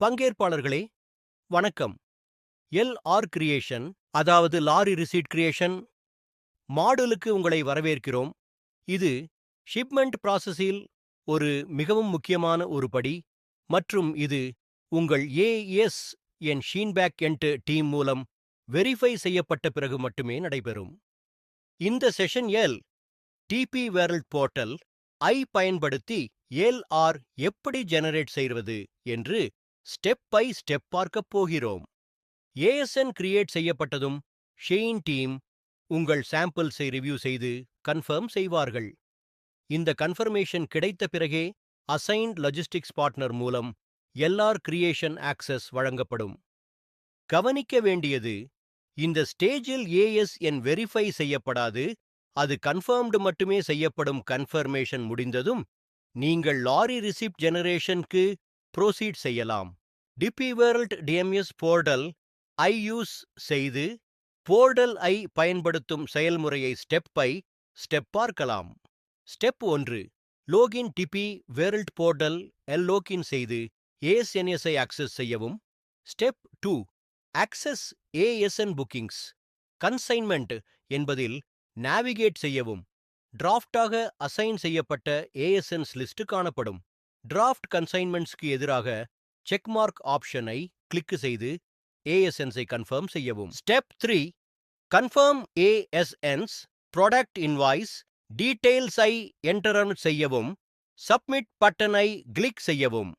பங்கேற்பாளர்களே வணக்கம். LR creation, அதாவது lorry receipt creation மாடுலுக்கு உங்களை வரவேற்கிறோம். இது ஷிப்மெண்ட் ப்ராசஸில் ஒரு மிகவும் முக்கியமான ஒரு படி மற்றும் இது உங்கள் AS என் ஷீன்பேக் என்ட் டீம் மூலம் வெரிஃபை செய்யப்பட்ட பிறகு மட்டுமே நடைபெறும். இந்த செஷன் TP வேர்ல்ட் போர்ட்டல் பயன்படுத்தி LR எப்படி ஜெனரேட் செய்வது என்று ஸ்டெப் பை ஸ்டெப் பார்க்கப் போகிறோம். ASN கிரியேட் செய்யப்பட்டதும் ஷெயின் டீம் உங்கள் சாம்பிள்ஸை ரிவ்யூ செய்து கன்ஃபர்ம் செய்வார்கள். இந்த கன்ஃபர்மேஷன் கிடைத்த பிறகே அசைன்ட் லாஜிஸ்டிக்ஸ் பார்ட்னர் மூலம் LR கிரியேஷன் ஆக்சஸ் வழங்கப்படும். கவனிக்க வேண்டியது, இந்த ஸ்டேஜில் ASN வெரிஃபை செய்யப்படாது, அது கன்ஃபர்ம்டு மட்டுமே செய்யப்படும். கன்ஃபர்மேஷன் முடிந்ததும் நீங்கள் லாரி ரிசிப்ட் ஜெனரேஷனுக்கு ப்ரோசீட் செய்யலாம். DP world DMS portal use செய்து போர்ட்டல் பயன்படுத்தும் செயல்முறையை ஸ்டெப் பை ஸ்டெப் பார்க்கலாம். Step 1, login DP world portal login செய்து ASNS-ஐ ஆக்சஸ் செய்யவும். Step 2, access ASN bookings. Consignment என்பதில் நேவிகேட் செய்யவும். டிராஃப்டாக அசைன் செய்யப்பட்ட ASNs லிஸ்ட் காணப்படும். டிராஃப்ட் கன்சைன்மெண்ட்ஸ்க்கு எதிராக செக்மார்க் ஆப்ஷனை கிளிக் செய்து ASNs-ஐ கன்ஃபர்ம் செய்யவும். Step 3, confirm ASNs product invoice டீடைல்ஸ்-ஐ என்டர் செய்யவும். சப்மிட் பட்டனை கிளிக் செய்யவும்.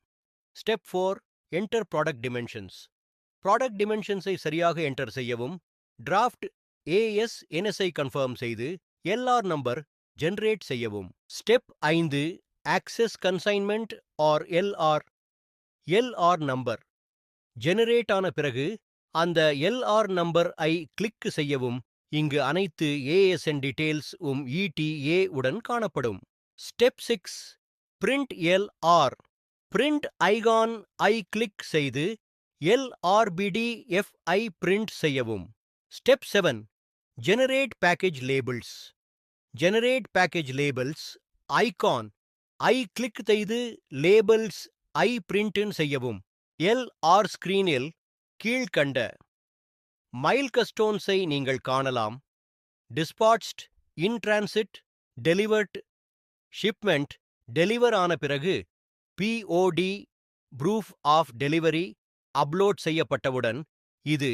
Step 4, enter product dimensions. Product டிமென்ஷன்ஸை சரியாக என்டர் செய்யவும். டிராஃப்ட் ASNS-ஐ கன்ஃபர்ம் செய்து LR நம்பர் ஜெனரேட் செய்யவும். ஸ்டெப் 5, access consignment or LR number generate ஆன பிறகு அந்த LR நம்பர் கிளிக் செய்யவும். இங்கு அனைத்து ASN டீடைல்ஸ் ETA உடன் காணப்படும். Step 6, print LR. Print icon click செய்து LRBDF பிரிண்ட் செய்யவும். Step 7, generate package labels. Generate package labels icon click செய்து லேபிள்ஸ் பிரிண்ட் செய்யவும். LR ஸ்கிரீனில் கீழ்கண்ட மைல்கஸ்டோன்ஸை நீங்கள் காணலாம். Dispatched, in transit, delivered. Shipment deliver ஆன பிறகு POD proof of delivery upload செய்யப்பட்டவுடன் இது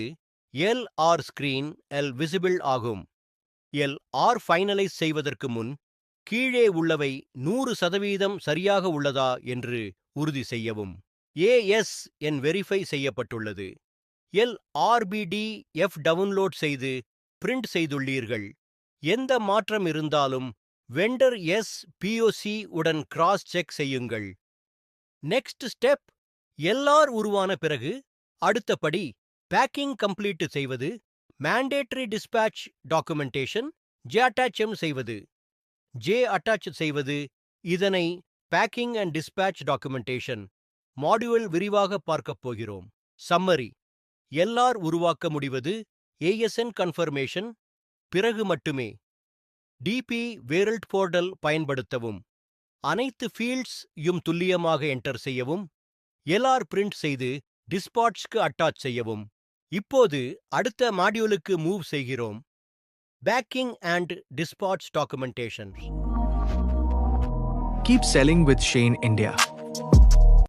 LR ஸ்கிரீன் விசிபிள் ஆகும். LR ஃபைனலைஸ் செய்வதற்கு முன் கீழே உள்ளவை 100% சரியாக உள்ளதா என்று உறுதி செய்யவும். ASN வெரிஃபை செய்யப்பட்டுள்ளது. LRBDF டவுன்லோட் செய்து பிரிண்ட் செய்துள்ளீர்கள். எந்த மாற்றம் இருந்தாலும் வெண்டர் POC உடன் கிராஸ் செக் செய்யுங்கள். நெக்ஸ்ட் ஸ்டெப், LR உருவான பிறகு அடுத்த படி பேக்கிங் கம்ப்ளீட் செய்வது. மேண்டேட்டரி டிஸ்பேட்ச் டாக்குமெண்டேஷன் அட்டாச் செய்வது. இதனை packing and dispatch documentation module விரிவாக பார்க்கப் போகிறோம். சம்மரி, LR உருவாக்க முடிவது ASN கன்ஃபர்மேஷன் பிறகு மட்டுமே. DP வேர்ல்ட் போர்ட்டல் பயன்படுத்தவும். அனைத்து ஃபீல்ட்ஸ் துல்லியமாக என்டர் செய்யவும். LR பிரிண்ட் செய்து டிஸ்பாட்ச்க்கு அட்டாச் செய்யவும். இப்போது அடுத்த மாடியூலுக்கு மூவ் செய்கிறோம். Packing and dispatch documentation. Keep selling with Shane India.